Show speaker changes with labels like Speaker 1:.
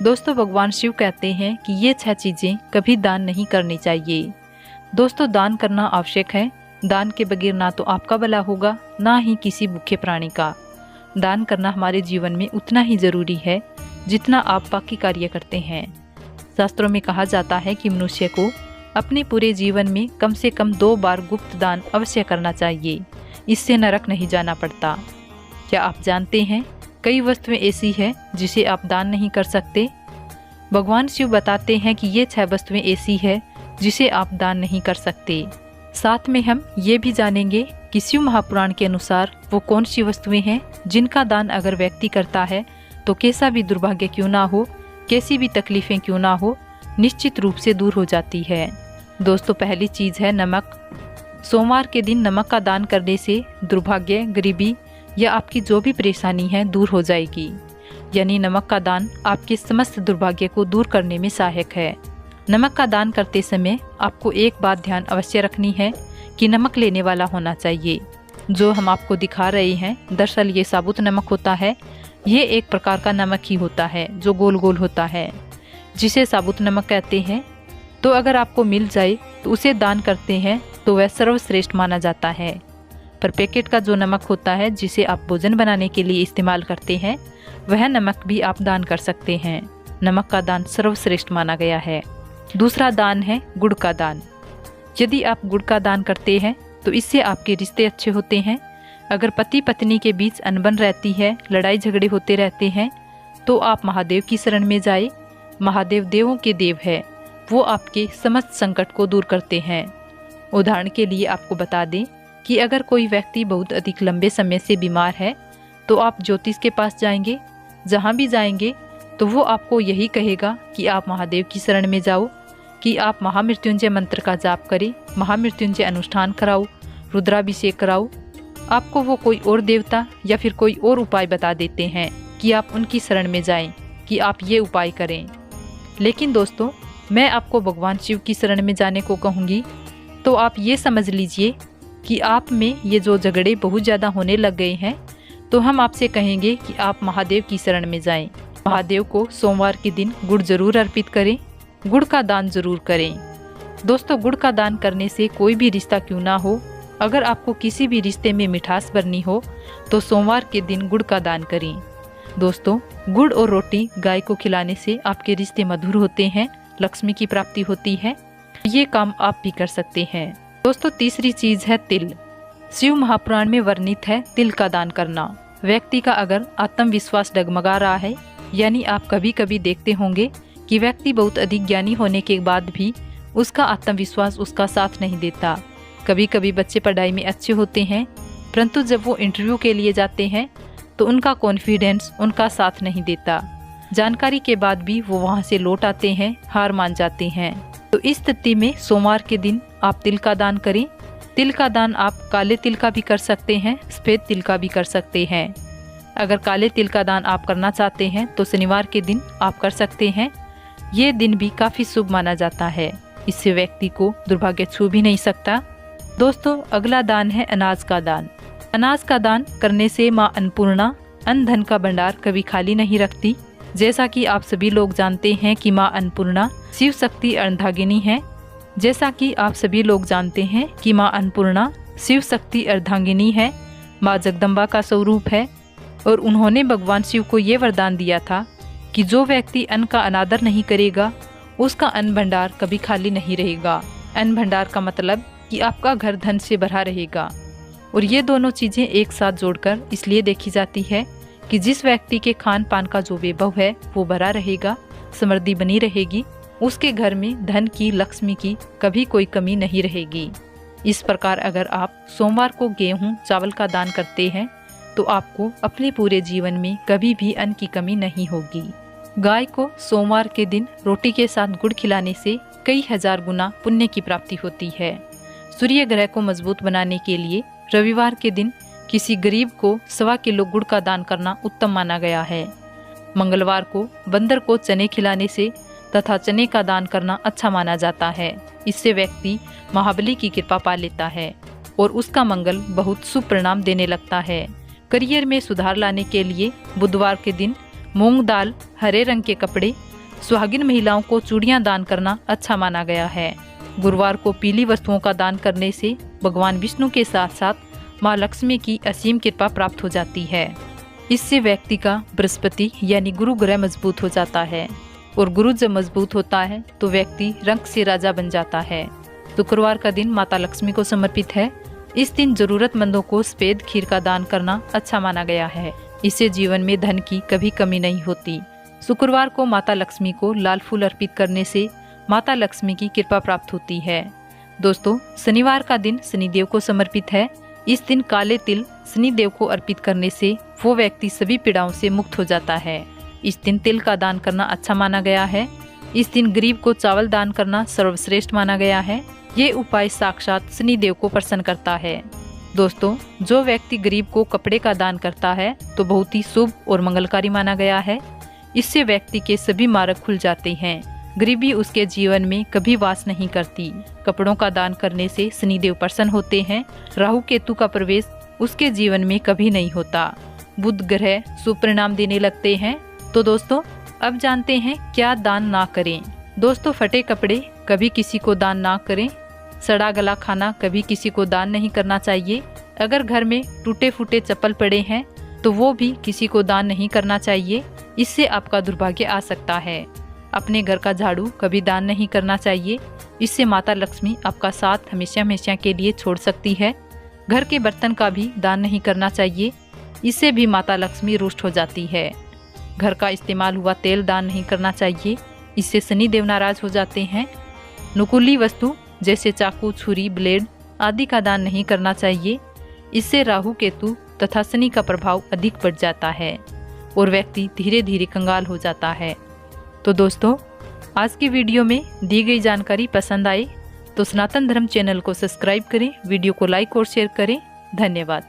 Speaker 1: दोस्तों भगवान शिव कहते हैं कि ये 6 चीज़ें कभी दान नहीं करनी चाहिए। दोस्तों दान करना आवश्यक है। दान के बगैर ना तो आपका भला होगा, ना ही किसी भूखे प्राणी का। दान करना हमारे जीवन में उतना ही ज़रूरी है जितना आप बाकी कार्य करते हैं। शास्त्रों में कहा जाता है कि मनुष्य को अपने पूरे जीवन में कम से कम 2 बार गुप्त दान अवश्य करना चाहिए, इससे नरक नहीं जाना पड़ता। क्या आप जानते हैं कई वस्तुएं ऐसी हैं जिसे आप दान नहीं कर सकते? भगवान शिव बताते हैं कि ये 6 वस्तुएं ऐसी है जिसे आप दान नहीं कर सकते। साथ में हम ये भी जानेंगे कि शिव महापुराण के अनुसार वो कौन सी वस्तुएं हैं जिनका दान अगर व्यक्ति करता है तो कैसा भी दुर्भाग्य क्यों ना हो, कैसी भी तकलीफें क्यों ना हो, निश्चित रूप से दूर हो जाती है। दोस्तों पहली चीज़ है नमक। सोमवार के दिन नमक का दान करने से दुर्भाग्य, गरीबी या आपकी जो भी परेशानी है दूर हो जाएगी। यानी नमक का दान आपके समस्त दुर्भाग्य को दूर करने में सहायक है। नमक का दान करते समय आपको एक बात ध्यान अवश्य रखनी है कि नमक लेने वाला होना चाहिए। जो हम आपको दिखा रहे हैं दरअसल ये साबुत नमक होता है। ये एक प्रकार का नमक ही होता है जो गोल गोल होता है, जिसे साबुत नमक कहते हैं। तो अगर आपको मिल जाए तो उसे दान करते हैं तो वह सर्वश्रेष्ठ माना जाता है। पर पैकेट का जो नमक होता है जिसे आप भोजन बनाने के लिए इस्तेमाल करते हैं, वह नमक भी आप दान कर सकते हैं। नमक का दान सर्वश्रेष्ठ माना गया है। दूसरा दान है गुड़ का दान। यदि आप गुड़ का दान करते हैं तो इससे आपके रिश्ते अच्छे होते हैं। अगर पति पत्नी के बीच अनबन रहती है, लड़ाई झगड़े होते रहते हैं, तो आप महादेव की शरण में जाए। महादेव देवों के देव है, वो आपके समस्त संकट को दूर करते हैं। उदाहरण के लिए आपको बता दें कि अगर कोई व्यक्ति बहुत अधिक लंबे समय से बीमार है तो आप ज्योतिष के पास जाएंगे। जहाँ भी जाएंगे तो वो आपको यही कहेगा कि आप महादेव की शरण में जाओ, कि आप महामृत्युंजय मंत्र का जाप करें, महामृत्युंजय अनुष्ठान कराओ, रुद्राभिषेक कराओ। आपको वो कोई और देवता या फिर कोई और उपाय बता देते हैं कि आप उनकी शरण में जाएं, कि आप ये उपाय करें। लेकिन दोस्तों मैं आपको भगवान शिव की शरण में जाने को कहूँगी। तो आप ये समझ लीजिए कि आप में ये जो झगड़े बहुत ज़्यादा होने लग गए हैं, तो हम आपसे कहेंगे कि आप महादेव की शरण में जाएं। महादेव को सोमवार के दिन गुड़ जरूर अर्पित करें, गुड़ का दान जरूर करें। दोस्तों गुड़ का दान करने से कोई भी रिश्ता क्यों ना हो, अगर आपको किसी भी रिश्ते में मिठास भरनी हो तो सोमवार के दिन गुड़ का दान करें। दोस्तों गुड़ और रोटी गाय को खिलाने से आपके रिश्ते मधुर होते हैं, लक्ष्मी की प्राप्ति होती है। ये काम आप भी कर सकते हैं। दोस्तों तीसरी चीज है तिल। शिव महापुराण में वर्णित है तिल का दान करना। व्यक्ति का अगर आत्मविश्वास डगमगा रहा है, यानी आप कभी कभी देखते होंगे कि व्यक्ति बहुत अधिक ज्ञानी होने के बाद भी उसका आत्मविश्वास उसका साथ नहीं देता। कभी कभी बच्चे पढ़ाई में अच्छे होते हैं, परंतु जब वो इंटरव्यू के लिए जाते हैं तो उनका कॉन्फिडेंस उनका साथ नहीं देता। जानकारी के बाद भी वो वहाँ से लौट आते हैं, हार मान जाते हैं। तो इस स्थिति में सोमवार के दिन आप तिल का दान करें। तिल का दान आप काले तिल का भी कर सकते हैं, सफ़ेद तिल का भी कर सकते हैं। अगर काले तिल का दान आप करना चाहते हैं तो शनिवार के दिन आप कर सकते हैं। ये दिन भी काफ़ी शुभ माना जाता है, इससे व्यक्ति को दुर्भाग्य छू भी नहीं सकता। दोस्तों अगला दान है अनाज का दान। अनाज का दान करने से माँ अन्नपूर्णा अन्न धन का भंडार कभी खाली नहीं रखती। जैसा कि आप सभी लोग जानते हैं कि माँ अन्नपूर्णा शिव शक्ति अर्धांगिनी है। जैसा कि आप सभी लोग जानते हैं कि माँ अन्नपूर्णा शिव शक्ति अर्धांगिनी है, माँ जगदम्बा का स्वरूप है। और उन्होंने भगवान शिव को ये वरदान दिया था कि जो व्यक्ति अन्न का अनादर नहीं करेगा उसका अन्न भंडार कभी खाली नहीं रहेगा। अन्न भंडार का मतलब कि आपका घर धन से भरा रहेगा। और ये दोनों चीज़ें एक साथ जोड़कर इसलिए देखी जाती है कि जिस व्यक्ति के खान पान का जो वैभव है वो भरा रहेगा, समृद्धि बनी रहेगी, उसके घर में धन की, लक्ष्मी की कभी कोई कमी नहीं रहेगी। इस प्रकार अगर आप सोमवार को गेहूं चावल का दान करते हैं तो आपको अपने पूरे जीवन में कभी भी अन्न की कमी नहीं होगी। गाय को सोमवार के दिन रोटी के साथ गुड़ खिलाने से कई हजार गुना पुण्य की प्राप्ति होती है। सूर्य ग्रह को मजबूत बनाने के लिए रविवार के दिन किसी गरीब को 1.25 किलो गुड़ का दान करना उत्तम माना गया है। मंगलवार को बंदर को चने खिलाने से तथा चने का दान करना अच्छा माना जाता है। इससे व्यक्ति महाबली की कृपा पा लेता है और उसका मंगल बहुत शुभ परिणाम देने लगता है। करियर में सुधार लाने के लिए बुधवार के दिन मूंग दाल, हरे रंग के कपड़े, सुहागिन महिलाओं को चूड़ियां दान करना अच्छा माना गया है। गुरुवार को पीली वस्तुओं का दान करने से भगवान विष्णु के साथ साथ माँ लक्ष्मी की असीम कृपा प्राप्त हो जाती है। इससे व्यक्ति का बृहस्पति यानी गुरु ग्रह मजबूत हो जाता है और गुरु जब मजबूत होता है तो व्यक्ति रंग से राजा बन जाता है। शुक्रवार का दिन माता लक्ष्मी को समर्पित है। इस दिन जरूरतमंदों को सफेद खीर का दान करना अच्छा माना गया है। इससे जीवन में धन की कभी कमी नहीं होती। शुक्रवार को माता लक्ष्मी को लाल फूल अर्पित करने से माता लक्ष्मी की कृपा प्राप्त होती है। दोस्तों, शनिवार का दिन शनिदेव को समर्पित है। इस दिन काले तिल शनिदेव को अर्पित करने से वो व्यक्ति सभी पीड़ाओं से मुक्त हो जाता है। इस दिन तिल का दान करना अच्छा माना गया है। इस दिन गरीब को चावल दान करना सर्वश्रेष्ठ माना गया है। ये उपाय साक्षात शनिदेव को प्रसन्न करता है। दोस्तों, जो व्यक्ति गरीब को कपड़े का दान करता है तो बहुत ही शुभ और मंगलकारी माना गया है। इससे व्यक्ति के सभी मार्ग खुल जाते हैं। गरीबी उसके जीवन में कभी वास नहीं करती। कपड़ों का दान करने से शनिदेव प्रसन्न होते हैं। राहु केतु का प्रवेश उसके जीवन में कभी नहीं होता। बुध ग्रह शुभ परिणाम देने लगते हैं। तो दोस्तों, अब जानते हैं क्या दान ना करें। दोस्तों, फटे कपड़े कभी किसी को दान ना करें। सड़ा गला खाना कभी किसी को दान नहीं करना चाहिए। अगर घर में टूटे फूटे चप्पल पड़े हैं तो वो भी किसी को दान नहीं करना चाहिए। इससे आपका दुर्भाग्य आ सकता है। अपने घर का झाड़ू कभी दान नहीं करना चाहिए। इससे माता लक्ष्मी आपका साथ हमेशा हमेशा के लिए छोड़ सकती है। घर के बर्तन का भी दान नहीं करना चाहिए। इससे भी माता लक्ष्मी रुष्ट हो जाती है। घर का इस्तेमाल हुआ तेल दान नहीं करना चाहिए। इससे शनिदेव नाराज हो जाते हैं। नुकीली वस्तु जैसे चाकू, छुरी, ब्लेड आदि का दान नहीं करना चाहिए। इससे राहु केतु तथा शनि का प्रभाव अधिक बढ़ जाता है और व्यक्ति धीरे धीरे कंगाल हो जाता है। तो दोस्तों, आज की वीडियो में दी गई जानकारी पसंद आई तो सनातन धर्म चैनल को सब्सक्राइब करें, वीडियो को लाइक और शेयर करें। धन्यवाद।